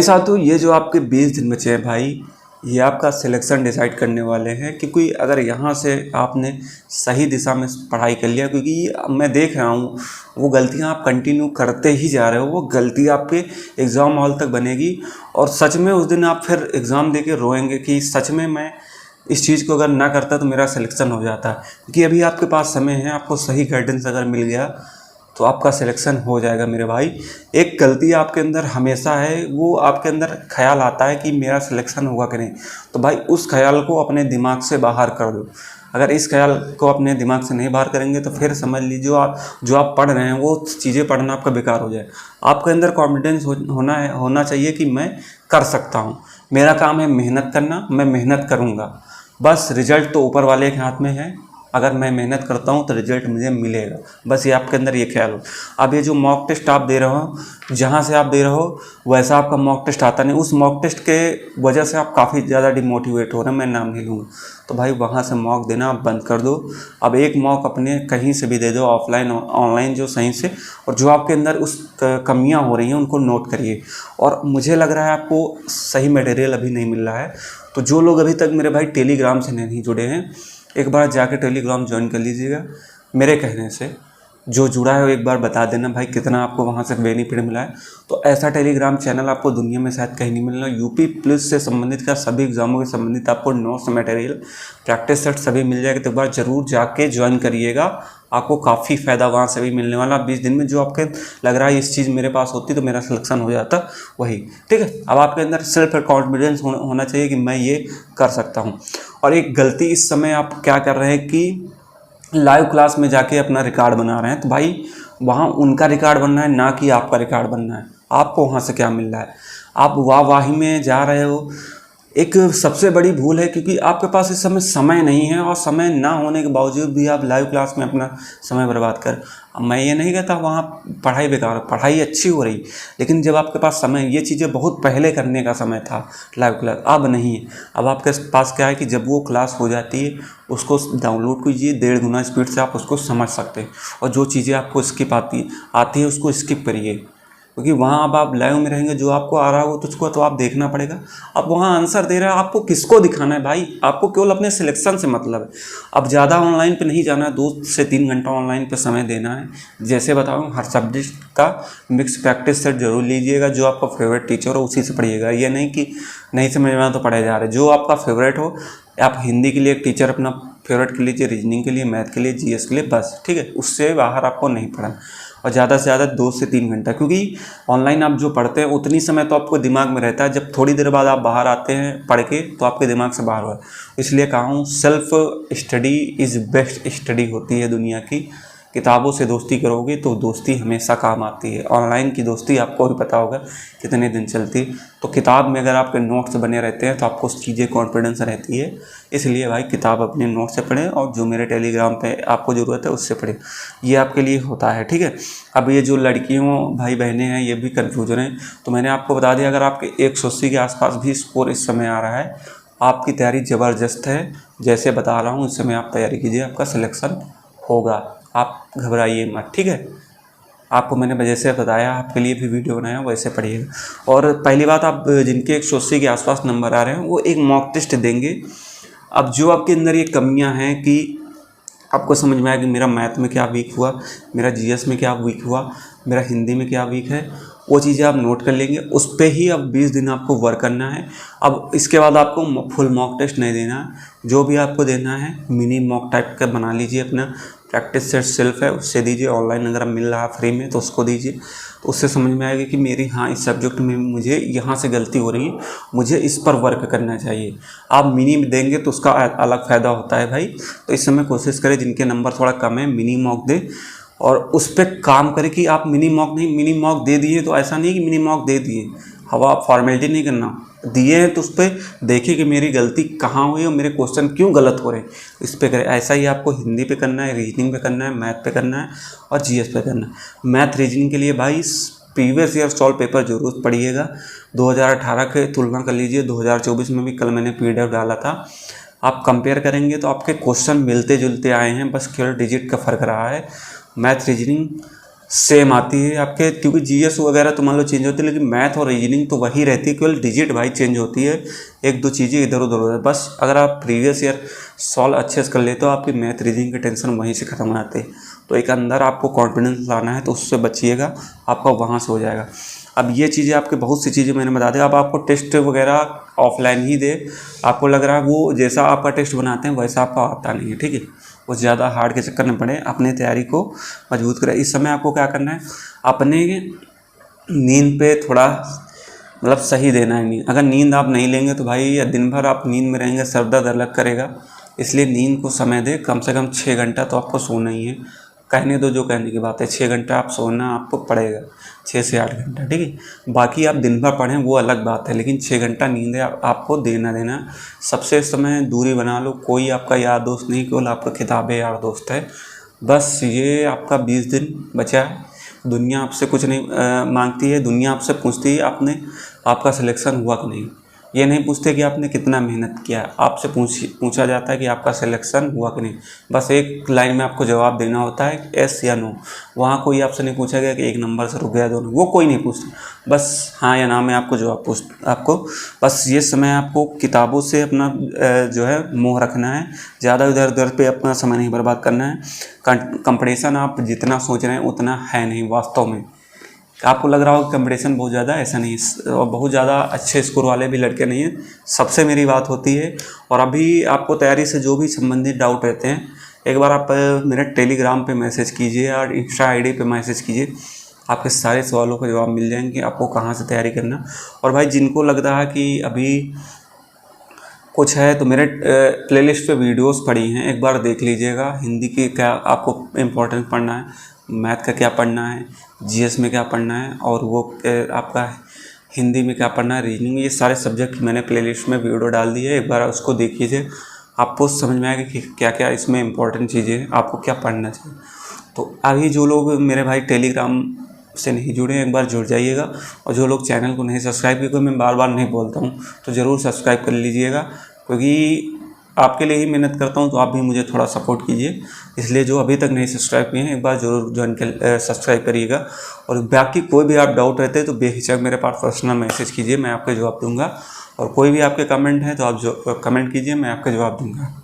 साथियों, ये जो आपके 20 दिन बचे हैं भाई, ये आपका सिलेक्शन डिसाइड करने वाले हैं। क्योंकि अगर यहाँ से आपने सही दिशा में पढ़ाई कर लिया, क्योंकि मैं देख रहा हूँ वो गलतियाँ आप कंटिन्यू करते ही जा रहे हो, वो गलती आपके एग्ज़ाम हॉल तक बनेगी और सच में उस दिन आप फिर एग्ज़ाम दे के रोएंगे कि सच में मैं इस चीज़ को अगर ना करता तो मेरा सिलेक्शन हो जाता। क्योंकि अभी आपके पास समय है, आपको सही गाइडेंस अगर मिल गया तो आपका सिलेक्शन हो जाएगा मेरे भाई। एक गलती आपके अंदर हमेशा है, वो आपके अंदर ख्याल आता है कि मेरा सिलेक्शन होगा कि नहीं, तो भाई उस ख्याल को अपने दिमाग से बाहर कर दो। अगर इस ख्याल को अपने दिमाग से नहीं बाहर करेंगे तो फिर समझ लीजिए जो आप पढ़ रहे हैं वो चीज़ें पढ़ना आपका बेकार हो जाए। आपके अंदर कॉन्फिडेंस होना चाहिए कि मैं कर सकता हूँ, मेरा काम है मेहनत करना, मैं मेहनत करूँगा। बस रिजल्ट तो ऊपर वाले के हाथ में है, अगर मैं मेहनत करता हूँ तो रिजल्ट मुझे मिलेगा। बस ये आपके अंदर ये ख्याल हो। अब ये जो मॉक टेस्ट आप दे रहे हो, जहाँ से आप दे रहे हो वैसा आपका मॉक टेस्ट आता नहीं, उस मॉक टेस्ट के वजह से आप काफ़ी ज़्यादा डिमोटिवेट हो रहे हैं, मैं नाम नहीं लूँगा। तो भाई वहाँ से मॉक देना आप बंद कर दो। अब एक मॉक अपने कहीं से भी दे दो, ऑफलाइन ऑनलाइन, जो सही से, और जो आपके अंदर उस कमियाँ हो रही हैं उनको नोट करिए। और मुझे लग रहा है आपको सही मटेरियल अभी नहीं मिल रहा है, तो जो लोग अभी तक मेरे भाई टेलीग्राम से नहीं जुड़े हैं, एक बार जाके टेलीग्राम ज्वाइन कर लीजिएगा। मेरे कहने से जो जुड़ा है वो एक बार बता देना भाई कितना आपको वहाँ से बेनिफिट मिला है। तो ऐसा टेलीग्राम चैनल आपको दुनिया में शायद कहीं नहीं मिलना। यूपी पुलिस से संबंधित का सभी एग्जामों के संबंधित आपको नोट्स मटेरियल, प्रैक्टिस सेट सभी मिल जाएगा। तो एक बार ज़रूर जाके ज्वाइन करिएगा, आपको काफ़ी फ़ायदा वहाँ से भी मिलने वाला। 20 दिन में जो आपके लग रहा है इस चीज़ मेरे पास होती तो मेरा सिलेक्शन हो जाता, वही ठीक है। अब आपके अंदर सेल्फ कॉन्फिडेंस होना चाहिए कि मैं ये कर सकता हूँ। और एक गलती इस समय आप क्या कर रहे हैं कि लाइव क्लास में जाके अपना रिकॉर्ड बना रहे हैं, तो भाई वहाँ उनका रिकॉर्ड बनना है, ना कि आपका रिकॉर्ड बनना है। आपको वहाँ से क्या मिल रहा है, आप वाहवाही में जा रहे हो। एक सबसे बड़ी भूल है, क्योंकि आपके पास इस समय नहीं है, और समय ना होने के बावजूद भी आप लाइव क्लास में अपना समय बर्बाद कर। मैं ये नहीं कहता वहाँ पढ़ाई बेकार, पढ़ाई अच्छी हो रही, लेकिन जब आपके पास समय, ये चीज़ें बहुत पहले करने का समय था लाइव क्लास, अब नहीं है। अब आपके पास क्या है कि जब वो क्लास हो जाती है उसको डाउनलोड कीजिए, 1.5 गुना स्पीड से आप उसको समझ सकते हैं। और जो चीज़ें आपको स्किप आती है उसको स्किप करिए, क्योंकि वहाँ अब आप लाइव में रहेंगे, जो आपको आ रहा हो तो उसको तो आप देखना पड़ेगा। अब वहाँ आंसर दे रहा है, आपको किसको दिखाना है भाई, आपको केवल अपने सिलेक्शन से मतलब है। अब ज़्यादा ऑनलाइन पे नहीं जाना है, 2 से 3 घंटा ऑनलाइन पे समय देना है। जैसे बताऊँ, हर सब्जेक्ट का मिक्स प्रैक्टिस सेट जरूर लीजिएगा, जो आपका फेवरेट टीचर हो उसी से पढ़िएगा। ये नहीं कि नहीं समझ में तो पढ़े जा रहे, जो आपका फेवरेट हो। आप हिंदी के लिए एक टीचर अपना फेवरेट के लीजिए, रीजनिंग के लिए, मैथ के लिए, जीएस के लिए, बस ठीक है। उससे बाहर आपको नहीं पढ़ना। और ज़्यादा से ज़्यादा 2 से 3 घंटा, क्योंकि ऑनलाइन आप जो पढ़ते हैं उतनी समय तो आपको दिमाग में रहता है, जब थोड़ी देर बाद आप बाहर आते हैं पढ़ के तो आपके दिमाग से बाहर हुआ। इसलिए कहा हूँ, self study is best study होती है दुनिया की। किताबों से दोस्ती करोगे तो दोस्ती हमेशा काम आती है। ऑनलाइन की दोस्ती आपको भी पता होगा कितने दिन चलती है। तो किताब में अगर आपके नोट्स बने रहते हैं तो आपको उस चीज़ें कॉन्फिडेंस रहती है। इसलिए भाई किताब अपने नोट से पढ़ें, और जो मेरे टेलीग्राम पे आपको ज़रूरत है उससे पढ़ें, ये आपके लिए होता है, ठीक है। अब ये जो लड़कियों भाई बहनें हैं ये भी कन्फ्यूजन है, तो मैंने आपको बता दिया, अगर आपके 180 के आसपास भी स्कोर इस समय आ रहा है, आपकी तैयारी ज़बरदस्त है। जैसे बता रहा हूँ इस समय आप तैयारी कीजिए, आपका सिलेक्शन होगा, आप घबराइए मत, ठीक है। आपको मैंने जैसे बताया, आपके लिए भी वीडियो बनाया, वैसे पढ़िएगा। और पहली बात, आप जिनके 180 के आसपास नंबर आ रहे हैं वो एक मॉक टेस्ट देंगे। अब जो आपके अंदर ये कमियां हैं कि आपको समझ में आया कि मेरा मैथ में क्या वीक हुआ, मेरा जीएस में क्या वीक हुआ, मेरा हिंदी में क्या वीक है, वो चीज़ें आप नोट कर लेंगे। उस पर ही अब 20 दिन आपको वर्क करना है। अब इसके बाद आपको फुल मॉक टेस्ट नहीं देना, जो भी आपको देना है मिनी मॉक टाइप का बना लीजिए। अपना प्रैक्टिस सेट सेल्फ है उससे दीजिए, ऑनलाइन अगर मिल रहा है फ्री में तो उसको दीजिए। तो उससे समझ में आएगा कि मेरी हाँ इस सब्जेक्ट में मुझे यहाँ से गलती हो रही है, मुझे इस पर वर्क करना चाहिए। आप मिनी देंगे तो उसका अलग फ़ायदा होता है भाई। तो इस समय कोशिश करें जिनके नंबर थोड़ा कम है मिनी मॉक दें, और उस पर काम करें कि आप मिनी मॉक नहीं, मिनी मॉक दे दिए तो ऐसा नहीं कि मिनी मॉक दे दिए, हवा फॉर्मेलिटी नहीं करना, दिए हैं तो उस पर देखिए कि मेरी गलती कहाँ हुई और मेरे क्वेश्चन क्यों गलत हो रहे हैं, इस पर करें। ऐसा ही आपको हिंदी पे करना है, रीजनिंग पे करना है, मैथ पे करना है और जीएस पे करना है। मैथ रीजनिंग के लिए भाई प्रीवियस ईयर सॉल्व पेपर जरूर पढ़िएगा। 2018 के तुलना कर लीजिए, 2024 में भी कल मैंने PDF डाला था, आप कंपेयर करेंगे तो आपके क्वेश्चन मिलते जुलते आए हैं, बस केवल डिजिट का फ़र्क रहा है। मैथ रीजनिंग सेम आती है आपके, क्योंकि जीएस वगैरह तो मान लो चेंज होती है, लेकिन मैथ और रीजनिंग तो वही रहती है, केवल डिजिट भाई चेंज होती है, एक दो चीज़ें इधर उधर हो जाती है बस। अगर आप प्रीवियस ईयर सॉल्व अच्छे से कर लेते हो, आपकी मैथ रीजनिंग की टेंशन वहीं से ख़त्म हो जाती है। तो एक अंदर आपको कॉन्फिडेंस लाना है तो उससे बचिएगा, आपका वहाँ से हो जाएगा। अब ये चीज़ें आपके बहुत सी चीज़ें मैंने बता दी। अब आपको टेस्ट वगैरह ऑफलाइन ही दे, आपको लग रहा है वो जैसा आपका टेस्ट बनाते हैं वैसा आपका आता नहीं है, ठीक है, वो ज़्यादा हार्ड के चक्कर में पड़े, अपने तैयारी को मजबूत करें। इस समय आपको क्या करना है, अपने नींद पे थोड़ा मतलब सही देना है नींद। अगर नींद आप नहीं लेंगे तो भाई या दिन भर आप नींद में रहेंगे, सर दर्द अलग करेगा, इसलिए नींद को समय दें। कम से कम 6 घंटा तो आपको सोना ही है, कहने दो जो कहने की बात है, 6 घंटा आप सोना आपको पड़ेगा, 6 से 8 घंटा, ठीक है। बाकी आप दिन भर पढ़ें वो अलग बात है, लेकिन 6 घंटा नींद है आपको देना। सबसे समय दूरी बना लो, कोई आपका यार दोस्त नहीं, केवल आपका किताबें यार दोस्त है। बस ये आपका 20 दिन बचा है। दुनिया आपसे कुछ नहीं मांगती है, दुनिया आपसे पूछती है आपका सिलेक्शन हुआ कि नहीं। ये नहीं पूछते कि आपने कितना मेहनत किया, आपसे पूछा जाता है कि आपका सिलेक्शन हुआ कि नहीं। बस एक लाइन में आपको जवाब देना होता है, यस या नो। वहाँ कोई आपसे नहीं पूछा गया कि 1 नंबर से रुक गया 2 नंबर, वो कोई नहीं पूछता, बस हाँ या ना में आपको जवाब आपको बस ये समय आपको किताबों से अपना जो है मोह रखना है, ज़्यादा इधर उधर पे अपना समय नहीं बर्बाद करना है। कंपटीशन आप जितना सोच रहे हैं उतना है नहीं वास्तव में। आपको लग रहा होगा कंपटीशन बहुत ज़्यादा, ऐसा नहीं है, और बहुत ज़्यादा अच्छे स्कोर वाले भी लड़के नहीं हैं, सबसे मेरी बात होती है। और अभी आपको तैयारी से जो भी संबंधित डाउट रहते हैं, एक बार आप मेरे टेलीग्राम पे मैसेज कीजिए और इंस्टा आईडी पे मैसेज कीजिए, आपके सारे सवालों का जवाब मिल जाएंगे, आपको कहाँ से तैयारी करना। और भाई जिनको लग रहा है कि अभी कुछ है तो मेरे प्लेलिस्ट पे वीडियोस पड़ी हैं, एक बार देख लीजिएगा। हिंदी की क्या आपको इम्पोर्टेंस पढ़ना है, मैथ का क्या पढ़ना है, जीएस में क्या पढ़ना है, और वो आपका हिंदी में क्या पढ़ना है, रीजनिंग में, ये सारे सब्जेक्ट मैंने प्लेलिस्ट में वीडियो डाल दी है, एक बार उसको देख लीजिए, आपको समझ में आएगा कि क्या क्या इसमें इम्पोर्टेंट चीज़ें हैं, आपको क्या पढ़ना चाहिए। तो अभी जो लोग मेरे भाई टेलीग्राम से नहीं जुड़े हैं, एक बार जुड़ जाइएगा। और जो लोग चैनल को नहीं सब्सक्राइब किए, मैं बार बार नहीं बोलता हूँ, तो ज़रूर सब्सक्राइब कर लीजिएगा, क्योंकि आपके लिए ही मेहनत करता हूँ, तो आप भी मुझे थोड़ा सपोर्ट कीजिए। इसलिए जो अभी तक नहीं सब्सक्राइब किए हैं, एक बार ज़रूर ज्वाइन कर सब्सक्राइब करिएगा। और बाकी कोई भी आप डाउट रहते हैं तो बेहिचक मेरे पास पर्सनल मैसेज कीजिए, मैं आपको जवाब दूँगा। और कोई भी आपके कमेंट है तो आप जो कमेंट कीजिए, मैं आपका जवाब दूँगा।